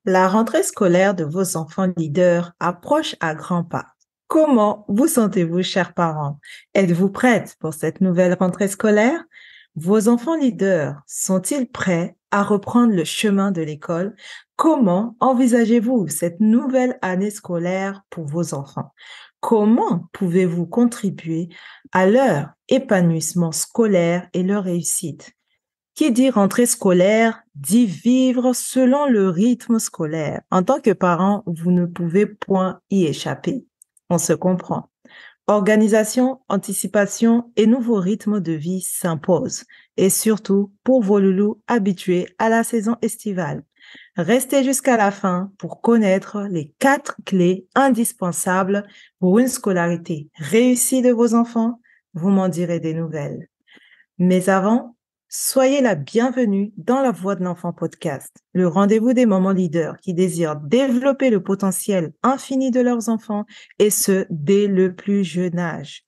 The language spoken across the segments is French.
La rentrée scolaire de vos enfants leaders approche à grands pas. Comment vous sentez-vous, chers parents? Êtes-vous prête pour cette nouvelle rentrée scolaire? Vos enfants leaders sont-ils prêts à reprendre le chemin de l'école? Comment envisagez-vous cette nouvelle année scolaire pour vos enfants? Comment pouvez-vous contribuer à leur épanouissement scolaire et leur réussite? Qui dit rentrée scolaire dit vivre selon le rythme scolaire. En tant que parent, vous ne pouvez point y échapper. On se comprend. Organisation, anticipation et nouveaux rythmes de vie s'imposent. Et surtout, pour vos loulous habitués à la saison estivale. Restez jusqu'à la fin pour connaître les 4 clés indispensables pour une scolarité réussie de vos enfants. Vous m'en direz des nouvelles. Mais avant, soyez la bienvenue dans La Voix de l'Enfant podcast, le rendez-vous des mamans leaders qui désirent développer le potentiel infini de leurs enfants et ce, dès le plus jeune âge,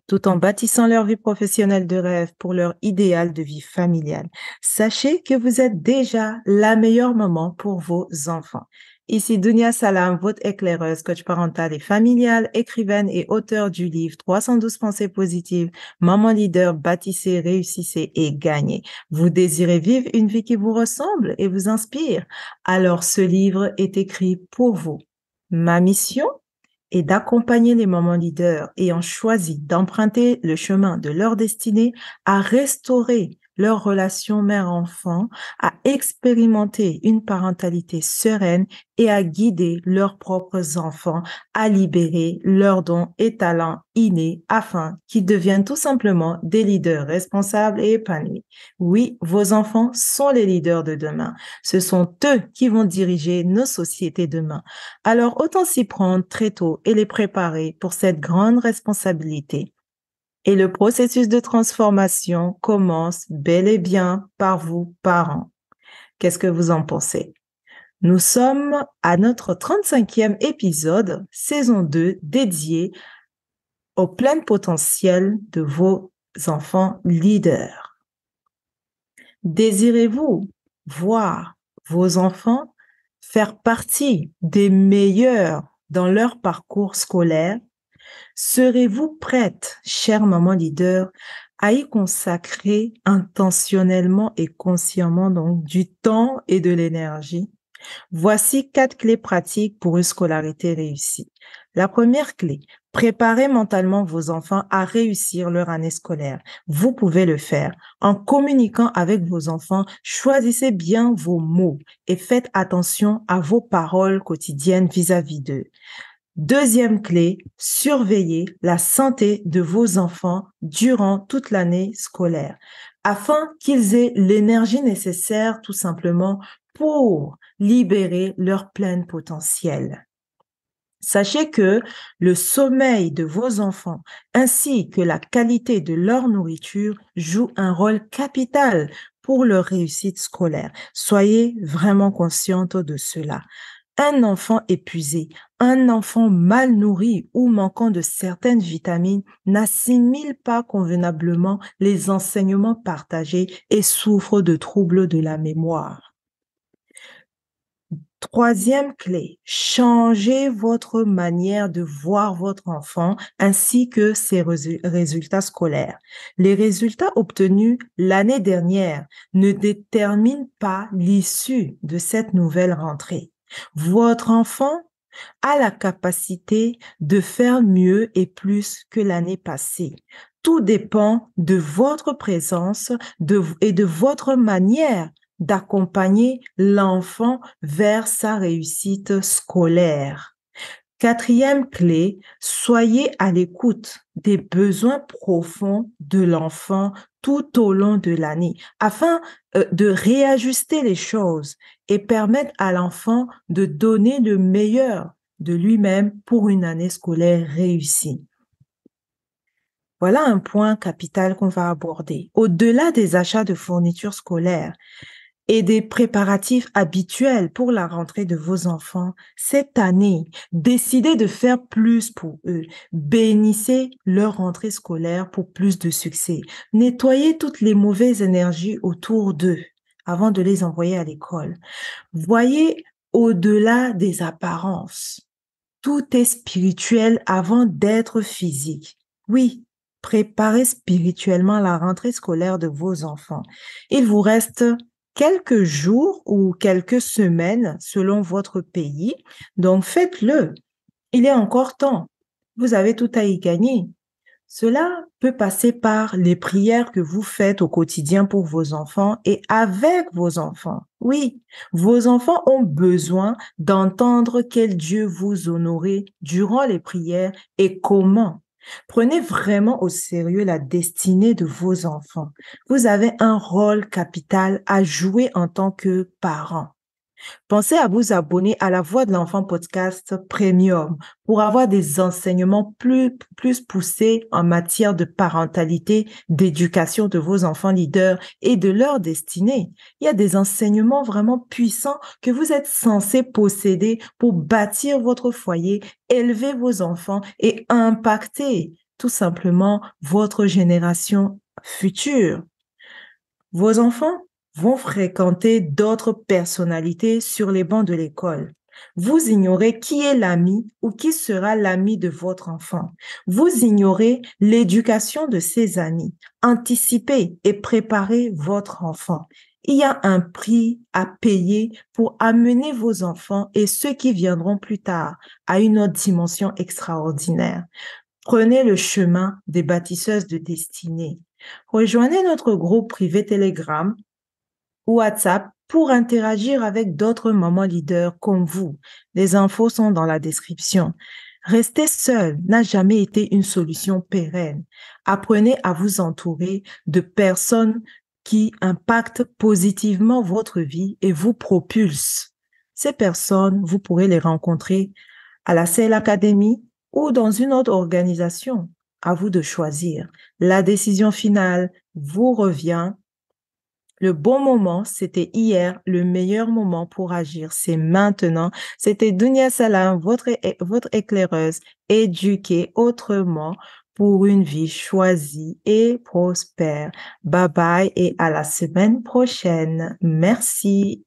tout en bâtissant leur vie professionnelle de rêve pour leur idéal de vie familiale. Sachez que vous êtes déjà la meilleure maman pour vos enfants. Ici Dunia Salam, votre éclaireuse, coach parentale et familiale, écrivaine et auteure du livre 312 pensées positives, maman leader, bâtissez, réussissez et gagnez. Vous désirez vivre une vie qui vous ressemble et vous inspire? Alors ce livre est écrit pour vous. Ma mission et d'accompagner les mamans leaders ayant choisi d'emprunter le chemin de leur destinée à restaurer leur relation mère-enfant, à expérimenter une parentalité sereine et à guider leurs propres enfants à libérer leurs dons et talents innés afin qu'ils deviennent tout simplement des leaders responsables et épanouis. Oui, vos enfants sont les leaders de demain. Ce sont eux qui vont diriger nos sociétés demain. Alors, autant s'y prendre très tôt et les préparer pour cette grande responsabilité. Et le processus de transformation commence bel et bien par vous, parents. Qu'est-ce que vous en pensez? Nous sommes à notre 35e épisode, saison 2, dédié au plein potentiel de vos enfants leaders. Désirez-vous voir vos enfants faire partie des meilleurs dans leur parcours scolaire? Serez-vous prête, chère maman leader, à y consacrer intentionnellement et consciemment donc du temps et de l'énergie? Voici 4 clés pratiques pour une scolarité réussie. La première clé, préparez mentalement vos enfants à réussir leur année scolaire. Vous pouvez le faire en communiquant avec vos enfants. Choisissez bien vos mots et faites attention à vos paroles quotidiennes vis-à-vis d'eux. Deuxième clé, surveillez la santé de vos enfants durant toute l'année scolaire afin qu'ils aient l'énergie nécessaire tout simplement pour libérer leur plein potentiel. Sachez que le sommeil de vos enfants ainsi que la qualité de leur nourriture jouent un rôle capital pour leur réussite scolaire. Soyez vraiment consciente de cela. Un enfant épuisé, un enfant mal nourri ou manquant de certaines vitamines n'assimile pas convenablement les enseignements partagés et souffre de troubles de la mémoire. Troisième clé, changez votre manière de voir votre enfant ainsi que ses résultats scolaires. Les résultats obtenus l'année dernière ne déterminent pas l'issue de cette nouvelle rentrée. Votre enfant a la capacité de faire mieux et plus que l'année passée. Tout dépend de votre présence et de votre manière d'accompagner l'enfant vers sa réussite scolaire. Quatrième clé, soyez à l'écoute des besoins profonds de l'enfant tout au long de l'année afin de réajuster les choses et permettre à l'enfant de donner le meilleur de lui-même pour une année scolaire réussie. Voilà un point capital qu'on va aborder. Au-delà des achats de fournitures scolaires, et des préparatifs habituels pour la rentrée de vos enfants, cette année, décidez de faire plus pour eux. Bénissez leur rentrée scolaire pour plus de succès. Nettoyez toutes les mauvaises énergies autour d'eux avant de les envoyer à l'école. Voyez au-delà des apparences. Tout est spirituel avant d'être physique. Oui, préparez spirituellement la rentrée scolaire de vos enfants. Il vous reste quelques jours ou quelques semaines selon votre pays, donc faites-le. Il est encore temps. Vous avez tout à y gagner. Cela peut passer par les prières que vous faites au quotidien pour vos enfants et avec vos enfants. Oui, vos enfants ont besoin d'entendre quel Dieu vous honorait durant les prières et comment. Prenez vraiment au sérieux la destinée de vos enfants. Vous avez un rôle capital à jouer en tant que parent. Pensez à vous abonner à la Voix de l'enfant podcast premium pour avoir des enseignements plus poussés en matière de parentalité, d'éducation de vos enfants leaders et de leur destinée. Il y a des enseignements vraiment puissants que vous êtes censés posséder pour bâtir votre foyer, élever vos enfants et impacter tout simplement votre génération future. Vos enfants vont fréquenter d'autres personnalités sur les bancs de l'école. Vous ignorez qui est l'ami ou qui sera l'ami de votre enfant. Vous ignorez l'éducation de ses amis. Anticipez et préparez votre enfant. Il y a un prix à payer pour amener vos enfants et ceux qui viendront plus tard à une autre dimension extraordinaire. Prenez le chemin des bâtisseuses de destinée. Rejoignez notre groupe privé Telegram ou WhatsApp pour interagir avec d'autres mamans leaders comme vous. Les infos sont dans la description. Rester seul n'a jamais été une solution pérenne. Apprenez à vous entourer de personnes qui impactent positivement votre vie et vous propulsent. Ces personnes, vous pourrez les rencontrer à la CEL Academy ou dans une autre organisation. À vous de choisir. La décision finale vous revient. Le bon moment, c'était hier. Le meilleur moment pour agir, c'est maintenant. C'était Dunia Salam, votre éclaireuse, éduquée autrement pour une vie choisie et prospère. Bye bye et à la semaine prochaine. Merci.